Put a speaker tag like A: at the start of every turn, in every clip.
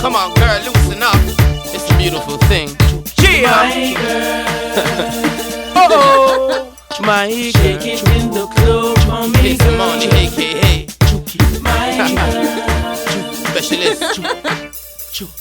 A: Come on, girl, loosen up. It's a beautiful thing. Yeah.
B: My girl.
A: Oh, my girl.
B: Shake it in the club for me,
A: It's Amani, aka
B: my girl.
A: Specialist.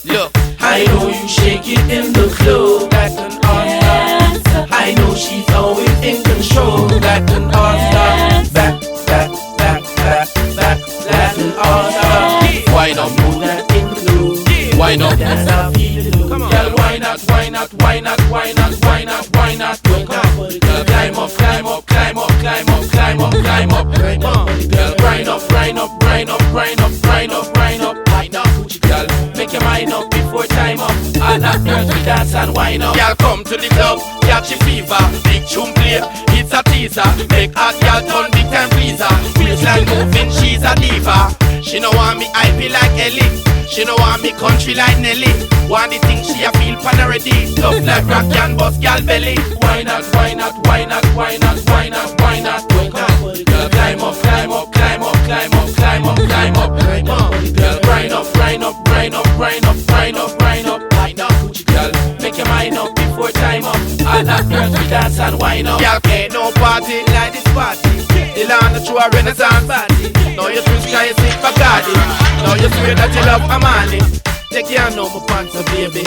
A: Look,
B: I know you shake it in the club like an all-star. I know she's always in control like an all-star. Back, back, back, back, back, like an all-star.
A: why not?
B: Know that in the club.
A: Why not?
B: That's how I feel it.
A: Come on.
B: Girl, why not, why not, why not, why not, why not, why not? Girl, climb up, climb up, climb up, climb up, climb up, climb up. Girl, grind up, grind up, grind up, grind up, grind up, grind up. Wind up, girl, make your mind up before time up. All that girls we dance and wind up.
A: Y'all come to the club, catch a fever. Big tune play, it's a teaser. Make hot y'all turn big time pleaser. Waistline moving, she's a diva. She know want me IP like Ellie. She know want me country like Nelly. Want the thing she a feel pan already. Tough like rock and bust gal belly.
B: Why not, why not, why not, why not, why not, why not? Girl, climb up, climb up, climb up, climb up, climb up, climb up. Girl, grind up, grind up, grind up, grind up, grind up, grind up. Wind up, girl, make your mind up before time up. All that girls we dance and wind up.
A: Y'all ain't no party like this party. The land through a renaissance party. Now you twist try you sing Bacardi. Now you swear that you love Amani. Take your hand on my pants, baby.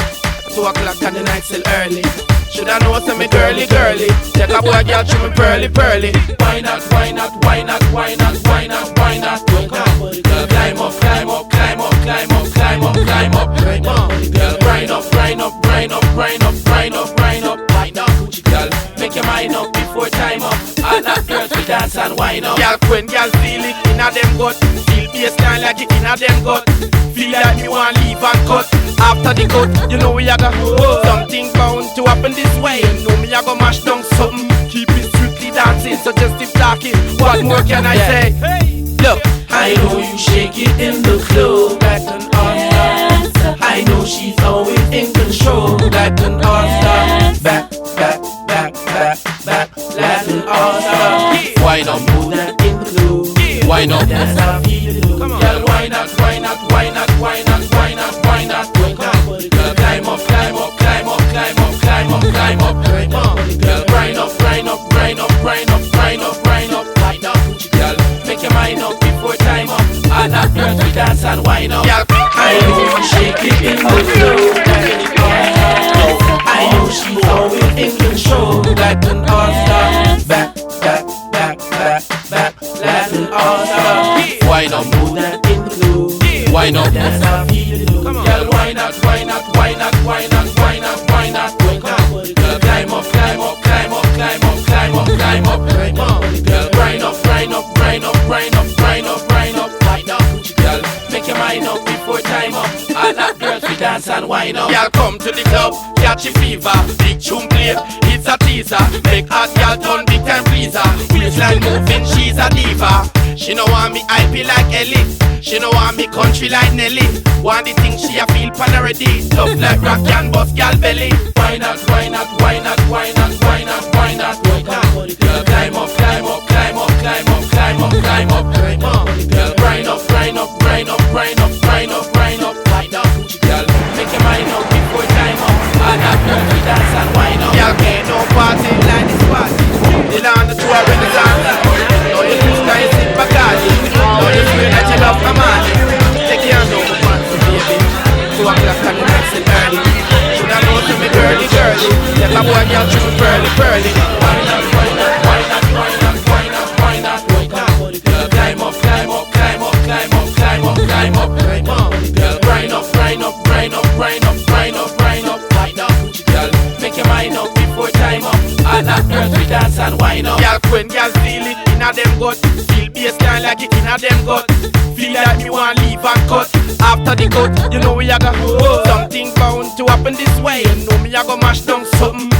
A: 2 o'clock and the night still early. Should I know some me girly girly? Take a boy girl through me pearly pearly.
B: Why not, why not, why not, why not, why not, why not? Girl, climb up, climb up, climb up, climb up, climb up, climb up. Girl, grind up, grind up, grind up, grind up, grind up, grind up. Wind up, girl, make your mind up before time up. All that girls we dance and wind up.
A: Y'all when y'all feel it inna them gut, feel bassline like it inna them gut. Feel like me want leave and cut. After the cut, you know we a go something bound to happen this way. You know me a go mash down something. Keep it strictly dancing, suggestive talking. What more can I say? Look,
B: I know you shake it in the club like an all-star. I know she's always in control like an all-star. Back, back, back, back, back, like an all-star.
A: why not?
B: Know that in the club.
A: Why not?
B: That's how I feel it.
A: Come on.
B: Girl, why not, why not, why not, why not, why not, why not? Girl, climb up, climb up, climb up, climb up, climb up, climb up. Girl, grind up, grind up, grind up, grind up, grind up, grind up. Wind up, girl, make your mind up before time up. All that girls we dance and wind up. I know you shake it in the club like an all-star. I know she's always in control like an all-star. Back, back, back, back, back, like an all-star.
A: Why not?
B: Know that in the club.
A: Why not?
B: That's how I feel it. Girl, why not, why not, why not, why not, why not, why not? Girl, climb up, climb up, climb up, climb up, climb up, climb up. Girl, grind up, grind up, grind up, grind up, grind up, grind up. Wind up, girl, make your mind up before time up. All that girls we dance and wind up.
A: Y'all come to the club, catch a fever. Big tune play, it's a teaser. Make hot y'all turn big time pleaser. Waistline moving, she's a diva. She know want me IP like Ellie. She know want me country like Nelly. Want the thing she a feel pan already. Tough like rock and bust gal belly.
B: Why not, why not, why not, why not, why not, why not? Girl, climb up, climb up, climb up, climb up, climb up, climb up. Girl, grind up, grind up, grind up, grind up, grind up, grind up. Wind up, girl, make your mind up before time up. All that girls we dance and wind up.
A: Y'all ain't no party like this party. The land through a renaissance party. Now you twist try you sing Bacardi. Now you swear that you love Amani. Take your hand on my pants, baby. 2 o'clock and the night still early. Should I know some me girly girly? Take a boy girl through me pearly pearly.
B: Why not, why not, why not, why not, why not, why not? Girl, climb up, climb up, climb up, climb up, climb up, climb up. Girl, grind up, grind up, grind up, grind up, grind up, grind up. Wind up, girl, make your mind up before time up. All that girls we dance and wind up.
A: Y'all when y'all feel it inna them gut, feel bassline like it inna them gut. Feel like me want leave and cut. After the cut, you know we a go something bound to happen this way. You know me a go mash down something.